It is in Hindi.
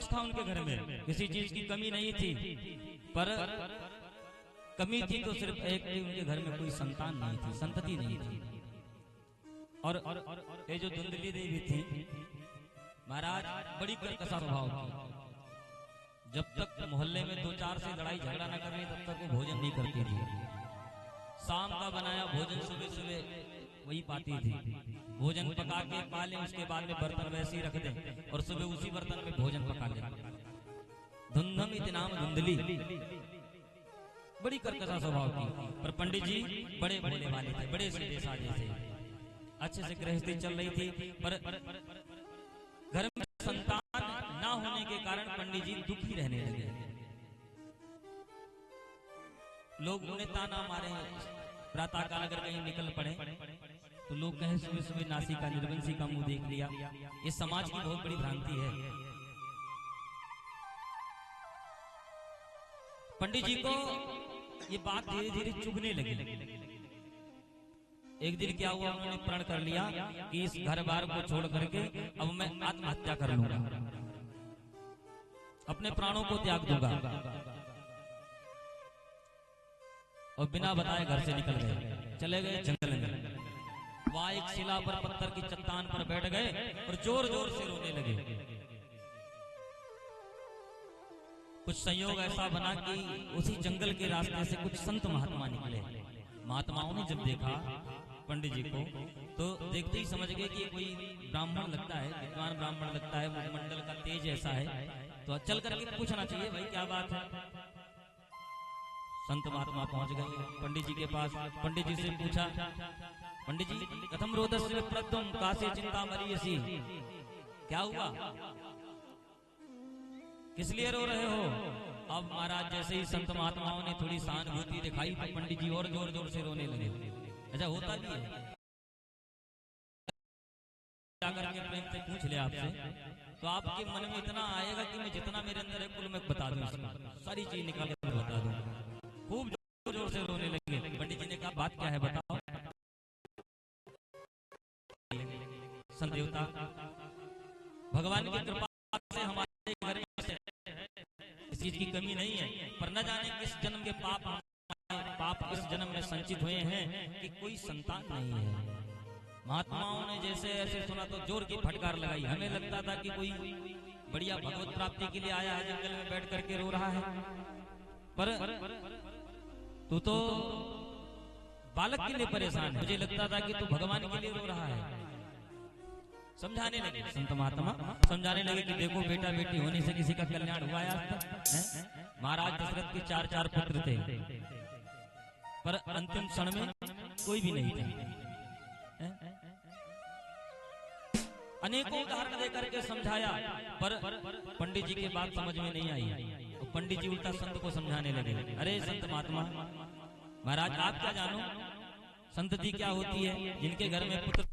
कुछ था उनके घर में, किसी चीज की कमी नहीं थी, पर कमी थी तो सिर्फ एक उनके घर में कोई संतान नहीं थी, संतति नहीं थी। और ये जो धुंधली देवी थी महाराज, बड़ी कर्कशा स्वभाव की। जब तक मोहल्ले में 2-4 से लड़ाई झगड़ा न कर रही तब तक वो भोजन नहीं करती थी। शाम का बनाया भोजन सुबह सुबह वही पाती थी। भोजन पका के पा ले, उसके बाद में बर्तन वैसे ही रख दे और सुबह उसी बर्तन में भोजन पका ले। धुंधम इतनाम धुंधली, बड़ी कर्कशा स्वभाव की। पर पंडित जी बड़े भोले वाले थे, बड़े सीधे साधे थे, अच्छे से गृहस्थी चल रही थी। पर घर में संतान ना होने के कारण पंडित जी दुखी रहने लगे। लोग उन्हें ताना मारे, प्रातः काल अगर कहीं निकल पड़े तो लोग कहे सुबह सुबह नासी का निर्वंशी का मुंह देख लिया। ये समाज की बहुत बड़ी भ्रांति है। पंडित जी को ये बात धीरे धीरे चुभने लगी। एक दिन क्या हुआ, उन्होंने प्रण कर लिया कि इस घर बार को छोड़ करके अब मैं आत्महत्या कर लूंगा, अपने प्राणों को त्याग दूंगा। और बिना बताए घर से निकल गए, चले गए जंगल में। वहां एक शिला पर पत्थर की चट्टान पर बैठ गए और जोर जोर से रोने लगे। कुछ संयोग ऐसा बना कि उसी जंगल के रास्ते से कुछ संत महात्मा निकले। महात्माओं ने जब देखा पंडित जी को तो देखते ही समझ गए कि कोई ब्राह्मण लगता है, विद्वान ब्राह्मण लगता है, मुखमंडल का तेज ऐसा है, तो चल करके पूछना चाहिए भाई क्या बात है। संत महात्मा पहुंच गए पंडित जी के पास। पंडित जी से पूछा, पंडित जी कथम रोदस्य प्रथम कासे चिंता मरियसी, क्या हुआ, किस लिए रो रहे हो। अब महाराज जैसे ही संत महात्माओं ने थोड़ी सहानुभूति दिखाई तो पंडित जी और जोर जोर से रोने लगे। अच्छा होता भी है, जाकर के प्रेम से पूछ ले आपसे तो आपके मन में इतना आएगा कि मैं जितना मेरे अंदर है कुल मैं बता दूं, सारी चीज निकाल कर बता दूं। खूब जोर जोर से रोने लगे। पंडित जी ने कहा बात क्या है बताओ। संत देवता भगवान की कृपा से हमारे घर में इस चीज की कमी नहीं है, पर न जाने किस जन्म के पाप इस जन्म में संचित हुए हैं कि कोई संतान नहीं है। महात्माओं ने जैसे ऐसे सुना तो जोर की फटकार लगाई। हमें लगता था कि कोई बढ़िया भगवत प्राप्ति के लिए आया है, जंगल में बैठ करके रो रहा है, पर तू तो बालक के लिए परेशान है। मुझे लगता था कि तू भगवान के लिए रो रहा है। समझाने लगे संत महात्मा, समझाने लगे कि देखो बेटा बेटी होने से किसी का कल्याण हुआ है आज तक। महाराज दशरथ के 4 पुत्र थे, पर अंतिम क्षण में कोई भी नहीं था। अनेकों उदाहरण देकर के समझाया, पर पंडित जी की बात समझ में नहीं आई। तो पंडित जी उल्टा संत को समझाने लगे, अरे संत महात्मा महाराज आप क्या जानो, संतति क्या होती है। जिनके घर में पुत्र